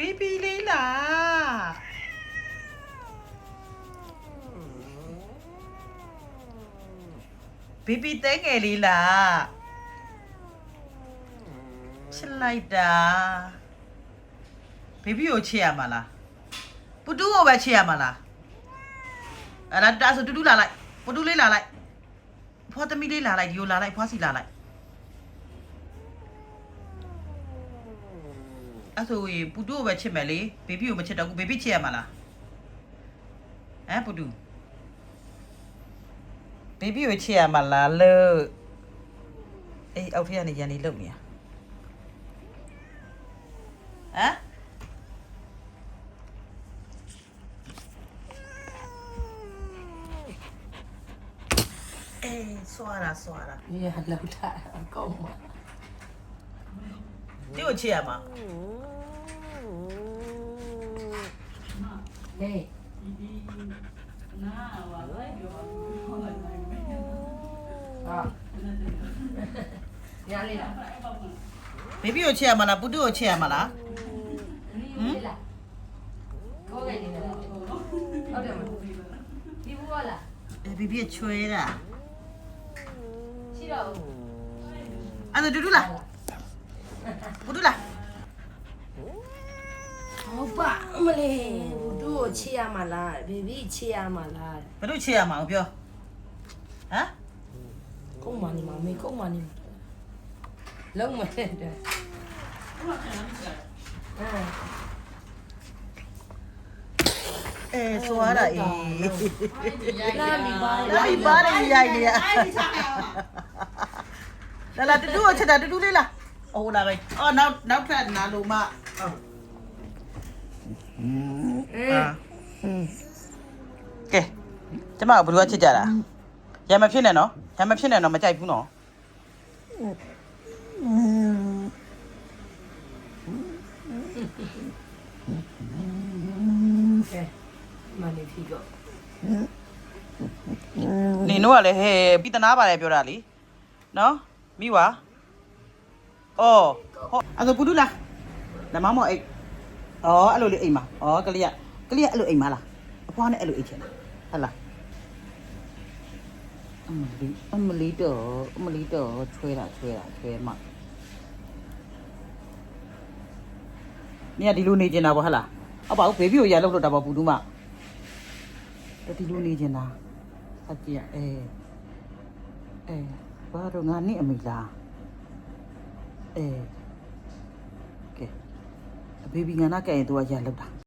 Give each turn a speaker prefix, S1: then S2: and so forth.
S1: baby လေးလား baby တဲငယ်လေးလားချစ်လိုက်တာ baby ကိုချစ်ရမှာလားပူတူကိုပဲချစ်ရမှာလားအဲ့ဒါဆိုတူတူလာလိုက်ပူတူလေးလာလိုက်ဖွားသမီးလေးလာလိုက်ဒီကိုလာလိုက်ဖွားစီလာလိုက်အဲ့ဆိုရင်ပူတူကိုပဲချစ်မယ်လေ baby ကိုမချစ်တော့ဘူး baby ချစ်ရမှာလားဟမ်ပူတူ baby ကိုချစ်ရမှာလားလို့အေးအောက်ထက်ကနေရန်နေလုံနေရဟမ်အေးဆွာတာ
S2: 你也老太够嘛？
S1: ဒီကိုချစ်ရမှာ
S2: 哎，啊，哪里了？
S1: baby ကိုချစ်ရမှာလားပူတူကိုချစ်ရမှာလား
S2: 你来，我给你们了，好的吗？你不过了，
S1: အေး baby ချွေးတာ
S2: 去了。
S1: အဲ့ဒါတူတူလားပူတူလား
S2: 好吧，我嘞，都吃呀嘛啦，baby 吃呀嘛啦，
S1: ဘယ်လိုချစ်ရမှာပြောဟမ်
S2: 够嘛你妈没够嘛你，冷么的，嗯，
S1: အေးဆွာတာအေး
S2: 那你妈，
S1: လာပြီပါတယ်ရိုက်နေရလာတူတူကိုချစ်တာတူတူလေးလားအိုးလာပဲအော်နောက်ထပ်နာလို့မကဲကျမကဘယ်လိုချစ်ကြတာရံမဖြစ်နဲ့နော်ရံမဖြစ်နဲ့နော်မကြိုက်ဘူးနော်
S2: 哎，妈你屁股，
S1: နင်တို့ကလည်းဟဲ့ပြီးတနာပါတယ်ပြောတာလीနော်မိဝါအော်ဟောအဲ့ဒါပူတူလားနမမောအိတ်အော်အဲ့လိုလေးအိမ်မှာအော်ကလေးကအဲ့လိုအိမ်မှာလားအဖွားနဲ့အဲ့လိုအိတ်ချင်လားဟုတ်လားအမလီတော့ချွဲမမြတ်ဒီလိုနေကျင်တာပေါ့ဟုတ်လားအပေါ့ဘေဘီကိုရလောက်တော့တာပေါ့ပူတူမဒီလိုနေကျင်တာအကြည့်ဘာတော့ငါနဲ့အမိလားကဲဘေဘီငါနာကဲရင်သူကရလောက်တာ